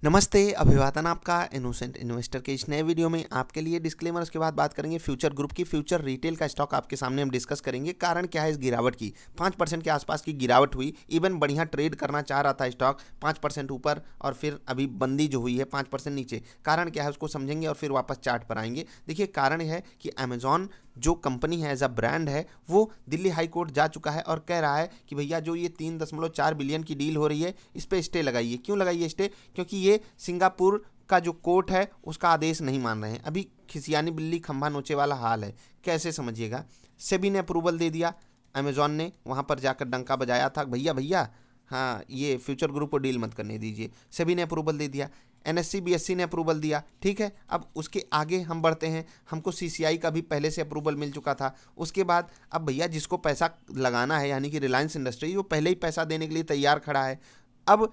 नमस्ते, अभिवादन आपका इनोसेंट इन्वेस्टर के इस नए वीडियो में आपके लिए डिस्क्लेमर। उसके बाद बात करेंगे फ्यूचर ग्रुप की। फ्यूचर रिटेल का स्टॉक आपके सामने हम डिस्कस करेंगे। कारण क्या है इस गिरावट की। 5% के आसपास की गिरावट हुई। इवन बढ़िया ट्रेड करना चाह रहा था स्टॉक 5% ऊपर, और फिर अभी बंदी जो हुई है 5% नीचे। कारण क्या है उसको समझेंगे और फिर वापस चार्ट पर आएंगे। देखिए, कारण है कि अमेजॉन जो कंपनी है एज अ ब्रांड है वो दिल्ली हाई कोर्ट जा चुका है और कह रहा है कि भैया जो ये 3.4 बिलियन की डील हो रही है इस पे स्टे लगाइए। क्यों लगाइए स्टे? क्योंकि ये सिंगापुर का जो कोर्ट है उसका आदेश नहीं मान रहे हैं। अभी खिसियानी बिल्ली खंभा नोचे वाला हाल है। कैसे समझिएगा, सेबी ने अप्रूवल दे दिया, अमेजॉन ने वहाँ पर जाकर डंका बजाया था, भैया भैया हाँ ये फ्यूचर ग्रुप को डील मत करने दीजिए। सेबी ने अप्रूवल दे दिया, एनएससी बीएससी ने अप्रूवल दिया, ठीक है। अब उसके आगे हम बढ़ते हैं। हमको सीसीआई का भी पहले से अप्रूवल मिल चुका था। उसके बाद अब भैया जिसको पैसा लगाना है यानी कि रिलायंस इंडस्ट्री, वो पहले ही पैसा देने के लिए तैयार खड़ा है। अब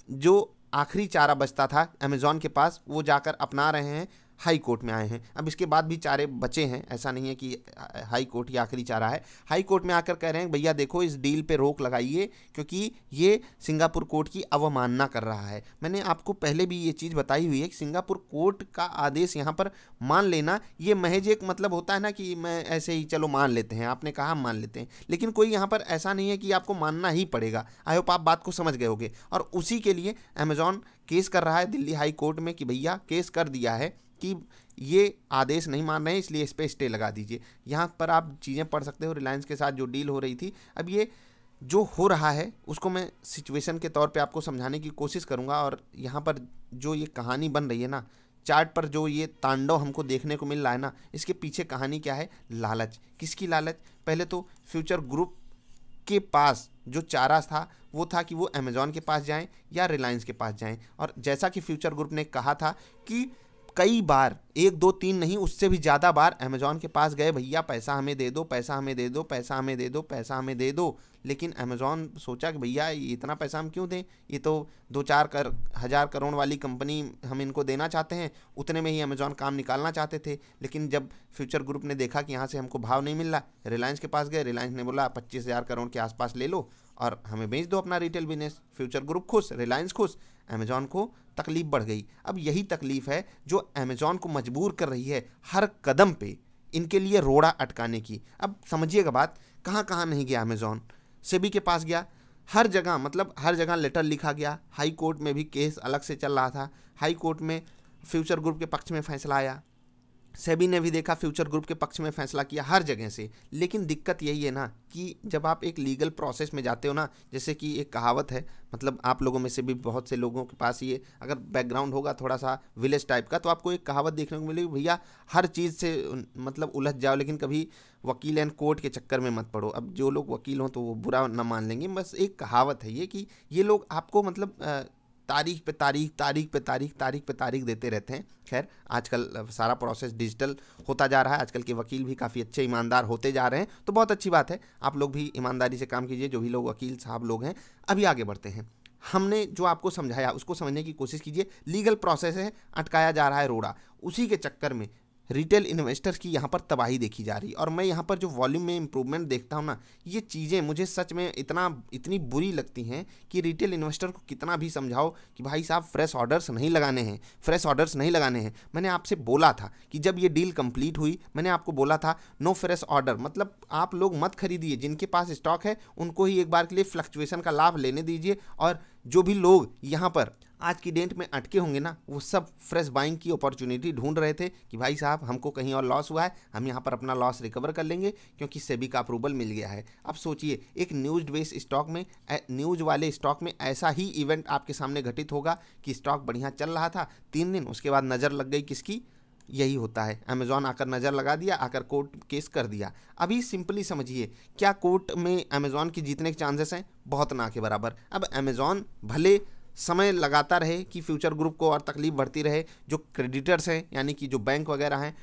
जो आखिरी चारा बचता था अमेजॉन के पास वो जाकर अपना रहे हैं, हाई कोर्ट में आए हैं। अब इसके बाद भी चारे बचे हैं, ऐसा नहीं है कि हाई कोर्ट ही आखिरी चारा है। हाई कोर्ट में आकर कह रहे हैं भैया देखो इस डील पे रोक लगाइए क्योंकि ये सिंगापुर कोर्ट की अवमानना कर रहा है। मैंने आपको पहले भी ये चीज़ बताई हुई है कि सिंगापुर कोर्ट का आदेश यहाँ पर मान लेना ये महज एक मतलब होता है ना कि मैं ऐसे ही चलो मान लेते हैं, आपने कहा हम मान लेते हैं, लेकिन कोई यहाँ पर ऐसा नहीं है कि आपको मानना ही पड़ेगा। आई होप आप बात को समझ गए होंगे। और उसी के लिए अमेजॉन केस कर रहा है दिल्ली हाई कोर्ट में कि भैया केस कर दिया है कि ये आदेश नहीं मान रहे हैं, इसलिए इस पे स्टे लगा दीजिए। यहाँ पर आप चीज़ें पढ़ सकते हो। रिलायंस के साथ जो डील हो रही थी, अब ये जो हो रहा है उसको मैं सिचुएशन के तौर पे आपको समझाने की कोशिश करूँगा। और यहाँ पर जो ये कहानी बन रही है ना, चार्ट पर जो ये तांडव हमको देखने को मिल रहा है ना, इसके पीछे कहानी क्या है? लालच। किसकी लालच? पहले तो फ्यूचर ग्रुप के पास जो चारा था वो था कि वो अमेजॉन के पास जाएं या रिलायंस के पास जाएं। और जैसा कि फ्यूचर ग्रुप ने कहा था कि कई बार, 1 2 3 नहीं उससे भी ज़्यादा बार अमेजॉन के पास गए, भैया पैसा हमें दे दो, पैसा हमें दे दो, पैसा हमें दे दो, पैसा हमें दे दो। लेकिन अमेजॉन सोचा कि भैया इतना पैसा हम क्यों दें, ये तो 2-4 हज़ार करोड़ वाली कंपनी हम इनको देना चाहते हैं। उतने में ही अमेजॉन काम निकालना चाहते थे। लेकिन जब फ्यूचर ग्रुप ने देखा कि यहाँ से हमको भाव नहीं मिल रहा, रिलायंस के पास गए। रिलायंस ने बोला 25,000 करोड़ के आसपास ले लो और हमें बेच दो अपना रिटेल बिजनेस। फ्यूचर ग्रुप खुश, रिलायंस खुश, अमेजॉन को तकलीफ बढ़ गई। अब यही तकलीफ है जो अमेजॉन को मजबूर कर रही है हर कदम पे इनके लिए रोड़ा अटकाने की। अब समझिएगा बात, कहाँ कहाँ नहीं गया अमेजॉन। सेबी के पास गया, हर जगह मतलब हर जगह लेटर लिखा गया। हाई कोर्ट में भी केस अलग से चल रहा था। हाई कोर्ट में फ्यूचर ग्रुप के पक्ष में फैसला आया, सेबी ने भी देखा, फ्यूचर ग्रुप के पक्ष में फैसला किया, हर जगह से। लेकिन दिक्कत यही है ना कि जब आप एक लीगल प्रोसेस में जाते हो ना, जैसे कि एक कहावत है, मतलब आप लोगों में से भी बहुत से लोगों के पास ये अगर बैकग्राउंड होगा थोड़ा सा विलेज टाइप का, तो आपको एक कहावत देखने को मिलेगी, भैया हर चीज़ से मतलब उलझ जाओ लेकिन कभी वकील एंड कोर्ट के चक्कर में मत पड़ो। अब जो लोग वकील हों तो वो बुरा ना मान लेंगे, बस एक कहावत है ये कि ये लोग आपको मतलब तारीख पे तारीख, तारीख पे तारीख, तारीख पे तारीख देते रहते हैं। खैर आजकल सारा प्रोसेस डिजिटल होता जा रहा है, आजकल के वकील भी काफ़ी अच्छे ईमानदार होते जा रहे हैं, तो बहुत अच्छी बात है। आप लोग भी ईमानदारी से काम कीजिए, जो भी लोग वकील साहब लोग हैं। अभी आगे बढ़ते हैं। हमने जो आपको समझाया उसको समझने की कोशिश कीजिए। लीगल प्रोसेस है, अटकाया जा रहा है रोड़ा, उसी के चक्कर में रिटेल इन्वेस्टर्स की यहाँ पर तबाही देखी जा रही। और मैं यहाँ पर जो वॉल्यूम में इंप्रूवमेंट देखता हूँ ना, ये चीज़ें मुझे सच में इतनी बुरी लगती हैं कि रिटेल इन्वेस्टर को कितना भी समझाओ कि भाई साहब फ्रेश ऑर्डर्स नहीं लगाने हैं, फ्रेश ऑर्डर्स नहीं लगाने हैं। मैंने आपसे बोला था कि जब ये डील कंप्लीट हुई, मैंने आपको बोला था नो फ्रेश ऑर्डर, मतलब आप लोग मत खरीदिए, जिनके पास स्टॉक है उनको ही एक बार के लिए फ्लक्चुएशन का लाभ लेने दीजिए। और जो भी लोग यहाँ पर आज की डेट में अटके होंगे ना, वो सब फ्रेश बाइंग की अपॉर्चुनिटी ढूंढ रहे थे कि भाई साहब हमको कहीं और लॉस हुआ है, हम यहाँ पर अपना लॉस रिकवर कर लेंगे क्योंकि सेबी का अप्रूवल मिल गया है। अब सोचिए एक न्यूज़ बेस्ड स्टॉक में, न्यूज़ वाले स्टॉक में ऐसा ही इवेंट आपके सामने घटित होगा कि स्टॉक बढ़िया चल रहा था 3 दिन, उसके बाद नज़र लग गई किसकी? यही होता है, अमेजॉन आकर नज़र लगा दिया, आकर कोर्ट केस कर दिया। अभी सिंपली समझिए, क्या कोर्ट में अमेजॉन की जीतने के चांसेस हैं? बहुत ना के बराबर। अब अमेजॉन भले समय लगाता रहे कि फ्यूचर ग्रुप को और तकलीफ बढ़ती रहे, जो क्रेडिटर्स हैं यानी कि जो बैंक वगैरह हैं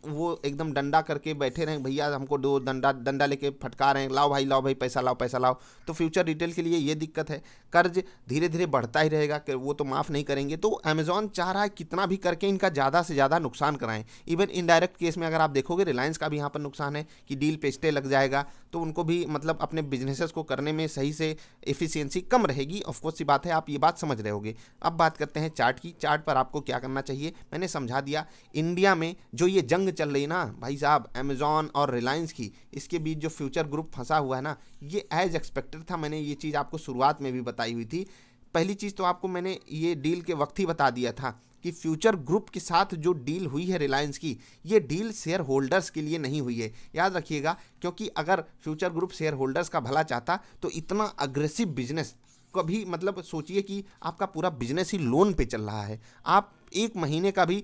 वो एकदम डंडा करके बैठे रहें, भैया हमको दो डंडा लेके फटका रहे हैं, लाओ भाई पैसा लाओ, पैसा लाओ। तो फ्यूचर रिटेल के लिए ये दिक्कत है, कर्ज धीरे धीरे बढ़ता ही रहेगा, वो तो माफ़ नहीं करेंगे। तो अमेजॉन चाह रहा है कितना भी करके इनका ज़्यादा से ज़्यादा नुकसान कराएं। इवन इनडायरेक्ट केस में अगर आप देखोगे, रिलायंस का भी यहाँ पर नुकसान है कि डील पे स्टे लग जाएगा, तो उनको भी मतलब अपने बिजनेसेस को करने में सही से एफिशिएंसी कम रहेगी। ऑफकोर्स सी बात है, आप ये बात बात समझ रहे होगे। अब बात करते हैं चार्ट की। चार्ट पर आपको क्या करना चाहिए मैंने समझा दिया। इंडिया में जो ये जंग चल रही है ना भाई साहब, अमेजॉन और रिलायंस की, इसके बीच जो फ्यूचर ग्रुप फंसा हुआ है ना, ये एज एक्सपेक्टेड था। मैंने ये चीज़ आपको शुरुआत में भी बताई हुई थी। पहली चीज़ तो आपको मैंने ये डील के वक्त ही बता दिया था कि फ्यूचर ग्रुप के साथ जो डील हुई है रिलायंस की, ये डील शेयर होल्डर्स के लिए नहीं हुई है, याद रखिएगा। क्योंकि अगर फ्यूचर ग्रुप शेयर होल्डर्स का भला चाहता तो इतना अग्रेसिव बिजनेस कभी, मतलब सोचिए कि आपका पूरा बिजनेस ही लोन पे चल रहा है, आप एक महीने का भी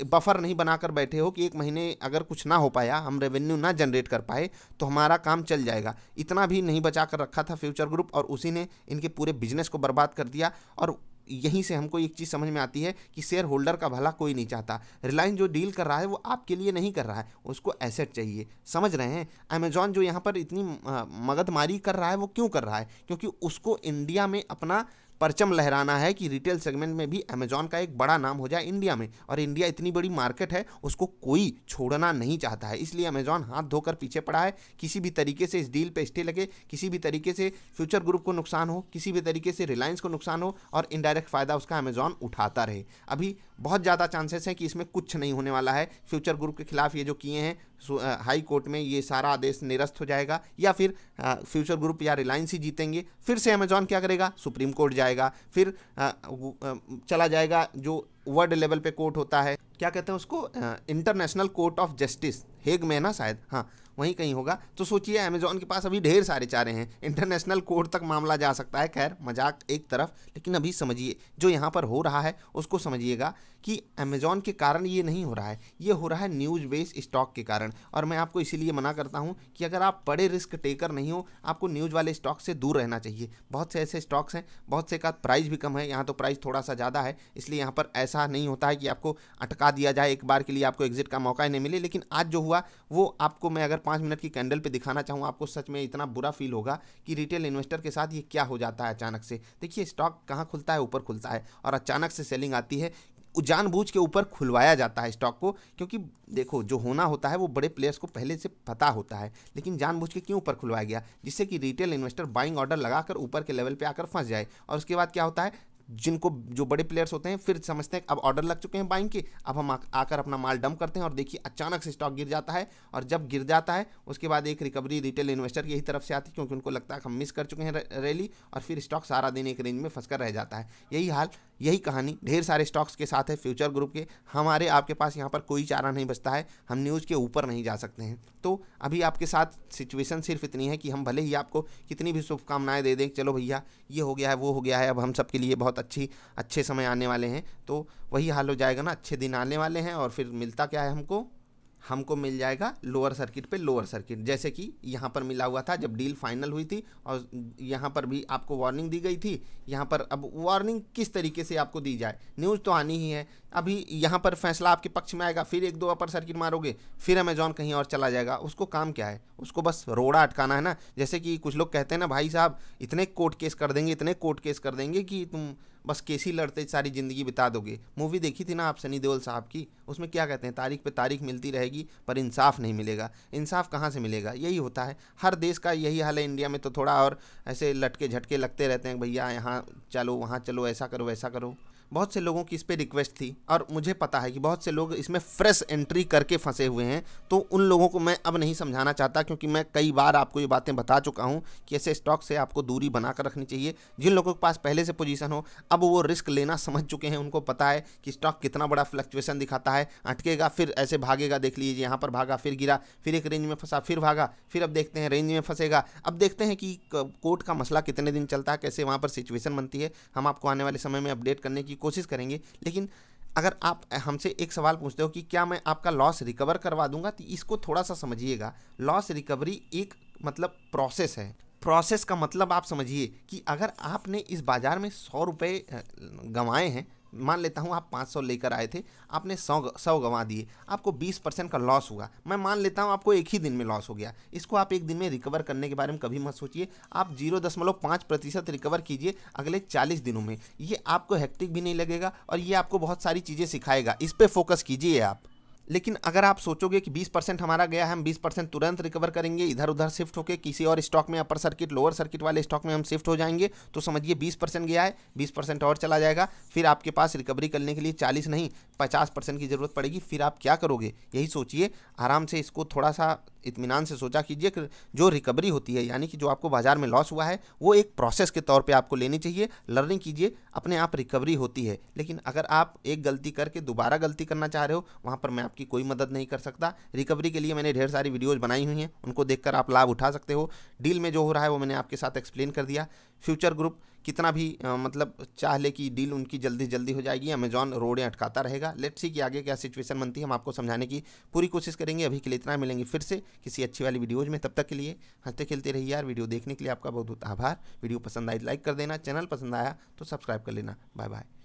बफर नहीं बनाकर बैठे हो कि एक महीने अगर कुछ ना हो पाया, हम रेवेन्यू ना जनरेट कर पाए तो हमारा काम चल जाएगा, इतना भी नहीं बचा कर रखा था फ्यूचर ग्रुप, और उसी ने इनके पूरे बिजनेस को बर्बाद कर दिया। और यहीं से हमको एक चीज़ समझ में आती है कि शेयर होल्डर का भला कोई नहीं चाहता। रिलायंस जो डील कर रहा है वो आपके लिए नहीं कर रहा है, उसको एसेट चाहिए, समझ रहे हैं। अमेजॉन जो यहाँ पर इतनी मगजमारी कर रहा है वो क्यों कर रहा है, क्योंकि उसको इंडिया में अपना परचम लहराना है कि रिटेल सेगमेंट में भी अमेजॉन का एक बड़ा नाम हो जाए इंडिया में, और इंडिया इतनी बड़ी मार्केट है, उसको कोई छोड़ना नहीं चाहता है। इसलिए अमेजॉन हाथ धोकर पीछे पड़ा है। किसी भी तरीके से इस डील पे स्टे लगे, किसी भी तरीके से फ्यूचर ग्रुप को नुकसान हो, किसी भी तरीके से रिलायंस को नुकसान हो, और इनडायरेक्ट फ़ायदा उसका अमेजॉन उठाता रहे। अभी बहुत ज़्यादा चांसेस हैं कि इसमें कुछ नहीं होने वाला है। फ्यूचर ग्रुप के खिलाफ ये जो किए हैं हाई कोर्ट में, ये सारा आदेश निरस्त हो जाएगा, या फिर फ्यूचर ग्रुप या रिलायंस ही जीतेंगे। फिर से अमेजॉन क्या करेगा, सुप्रीम कोर्ट जाएगा, फिर चला जाएगा जो वर्ल्ड लेवल पे कोर्ट होता है, क्या कहते हैं उसको, international court of justice, Hague में ना शायद, हाँ वहीं कहीं होगा। तो सोचिए अमेजॉन के पास अभी ढेर सारे चारे हैं, इंटरनेशनल कोर्ट तक मामला जा सकता है। खैर मजाक एक तरफ, लेकिन अभी समझिए जो यहाँ पर हो रहा है उसको समझिएगा कि अमेजॉन के कारण ये नहीं हो रहा है, ये हो रहा है न्यूज़ बेस्ड स्टॉक के कारण। और मैं आपको इसीलिए मना करता हूँ कि अगर आप बड़े रिस्क टेकर नहीं हो, आपको न्यूज़ वाले स्टॉक से दूर रहना चाहिए। बहुत से ऐसे स्टॉक्स हैं, बहुत से का प्राइस भी कम है, यहाँ तो प्राइस थोड़ा सा ज़्यादा है, इसलिए यहाँ पर ऐसा नहीं होता है कि आपको अटका दिया जाए, एक बार के लिए आपको एग्जिट का मौका ही नहीं मिले। लेकिन आज जो हुआ वो आपको मैं अगर 5 मिनट की कैंडल पे दिखाना चाहूँ, आपको सच में इतना बुरा फील होगा कि रिटेल इन्वेस्टर के साथ ये क्या हो जाता है अचानक से। देखिए स्टॉक कहाँ खुलता है, ऊपर खुलता है, और अचानक से सेलिंग आती है, जानबूझ के ऊपर खुलवाया जाता है स्टॉक को। क्योंकि देखो जो होना होता है वो बड़े प्लेयर्स को पहले से पता होता है, लेकिन जानबूझ के क्यों ऊपर खुलवाया गया, जिससे कि रिटेल इन्वेस्टर बाइंग ऑर्डर लगाकर ऊपर के लेवल पे आकर फंस जाए। और उसके बाद क्या होता है, जिनको जो बड़े प्लेयर्स होते हैं फिर समझते हैं अब ऑर्डर लग चुके हैं बाइंग के, अब हम आकर अपना माल डंप करते हैं, और देखिए अचानक से स्टॉक गिर जाता है। और जब गिर जाता है उसके बाद एक रिकवरी रिटेल इन्वेस्टर की यही तरफ से आती है, क्योंकि उनको लगता है हम मिस कर चुके हैं रैली, और फिर स्टॉक सारा दिन एक रेंज में फंस कर रह जाता है। यही हाल, यही कहानी ढेर सारे स्टॉक्स के साथ है फ्यूचर ग्रुप के। हमारे आपके पास यहाँ पर कोई चारा नहीं बचता है, हम न्यूज़ के ऊपर नहीं जा सकते हैं। तो अभी आपके साथ सिचुएशन सिर्फ इतनी है कि हम भले ही आपको कितनी भी शुभकामनाएं दे दें, चलो भैया ये हो गया है वो हो गया है, अब हम सब के लिए बहुत अच्छे समय आने वाले हैं, तो वही हाल हो जाएगा ना, अच्छे दिन आने वाले हैं। और फिर मिलता क्या है हमको मिल जाएगा लोअर सर्किट पे लोअर सर्किट, जैसे कि यहाँ पर मिला हुआ था जब डील फाइनल हुई थी, और यहाँ पर भी आपको वार्निंग दी गई थी। यहाँ पर अब वार्निंग किस तरीके से आपको दी जाए, न्यूज़ तो आनी ही है। अभी यहाँ पर फैसला आपके पक्ष में आएगा, फिर 1-2 अपर सर्किट मारोगे, फिर अमेजॉन कहीं और चला जाएगा। उसको काम क्या है, उसको बस रोड़ा अटकाना है ना। जैसे कि कुछ लोग कहते हैं ना, भाई साहब इतने कोर्ट केस कर देंगे, इतने कोर्ट केस कर देंगे कि तुम बस केस ही लड़ते सारी ज़िंदगी बिता दोगे। मूवी देखी थी ना आप सनी देओल साहब की, उसमें क्या कहते हैं, तारीख पे तारीख मिलती रहेगी पर इंसाफ नहीं मिलेगा। इंसाफ कहाँ से मिलेगा, यही होता है हर देश का, यही हाल है। इंडिया में तो थोड़ा और ऐसे लटके झटके लगते रहते हैं, भैया यहाँ चलो वहाँ चलो, ऐसा करो वैसा करो। बहुत से लोगों की इस पर रिक्वेस्ट थी, और मुझे पता है कि बहुत से लोग इसमें फ्रेश एंट्री करके फंसे हुए हैं, तो उन लोगों को मैं अब नहीं समझाना चाहता, क्योंकि मैं कई बार आपको ये बातें बता चुका हूँ कि ऐसे स्टॉक से आपको दूरी बनाकर रखनी चाहिए। जिन लोगों के पास पहले से पोजीशन हो, अब वो रिस्क लेना समझ चुके हैं, उनको पता है कि स्टॉक कितना बड़ा फ्लक्चुएशन दिखाता है, अटकेगा फिर ऐसे भागेगा, देख लीजिए यहाँ पर भागा, फिर गिरा, फिर एक रेंज में फंसा, फिर भागा, फिर अब देखते हैं रेंज में फंसेगा। अब देखते हैं कि कोर्ट का मसला कितने दिन चलता है, कैसे वहाँ पर सिचुएशन बनती है, हम आपको आने वाले समय में अपडेट करने की कोशिश करेंगे। लेकिन अगर आप हमसे एक सवाल पूछते हो कि क्या मैं आपका लॉस रिकवर करवा दूंगा, तो इसको थोड़ा सा समझिएगा। लॉस रिकवरी एक मतलब प्रोसेस है। प्रोसेस का मतलब आप समझिए कि अगर आपने इस बाज़ार में 100 रुपये गंवाए हैं, मान लेता हूँ आप 500 लेकर आए थे, आपने 100 गंवा दिए, आपको 20% का लॉस हुआ। मैं मान लेता हूँ आपको एक ही दिन में लॉस हो गया। इसको आप एक दिन में रिकवर करने के बारे में कभी मत सोचिए। आप 0.5% रिकवर कीजिए अगले 40 दिनों में। ये आपको हेक्टिक भी नहीं लगेगा, और ये आपको बहुत सारी चीज़ें सिखाएगा। इस पर फोकस कीजिए आप। लेकिन अगर आप सोचोगे कि 20% हमारा गया है, हम 20% तुरंत रिकवर करेंगे, इधर उधर शिफ्ट होकर किसी और स्टॉक में, अपर सर्किट लोअर सर्किट वाले स्टॉक में हम शिफ्ट हो जाएंगे, तो समझिए 20% गया है, 20% और चला जाएगा, फिर आपके पास रिकवरी करने के लिए 40 नहीं 50% की ज़रूरत पड़ेगी। फिर आप क्या करोगे, यही सोचिए। आराम से इसको थोड़ा सा इत्मीनान से सोचा कीजिए कि जो रिकवरी होती है, यानी कि जो आपको बाजार में लॉस हुआ है, वो एक प्रोसेस के तौर पे आपको लेनी चाहिए। लर्निंग कीजिए, अपने आप रिकवरी होती है। लेकिन अगर आप एक गलती करके दोबारा गलती करना चाह रहे हो, वहाँ पर मैं आपकी कोई मदद नहीं कर सकता। रिकवरी के लिए मैंने ढेर सारी वीडियोज़ बनाई हुई हैं, उनको देखकर आप लाभ उठा सकते हो। डील में जो हो रहा है वो मैंने आपके साथ एक्सप्लेन कर दिया। फ्यूचर ग्रुप कितना भी मतलब चाह ले कि डील उनकी जल्दी जल्दी हो जाएगी, अमेजॉन रोडें अटकाता रहेगा। लेट्स सी कि आगे क्या सिचुएशन बनती है, हम आपको समझाने की पूरी कोशिश करेंगे। अभी के लिए इतना, मिलेंगे फिर से किसी अच्छी वाली वीडियोज़ में। तब तक के लिए हंसते खेलते रहिए यार। वीडियो देखने के लिए आपका बहुत बहुत आभार। वीडियो पसंद आई लाइक कर देना, चैनल पसंद आया तो सब्सक्राइब कर लेना। Bye bye.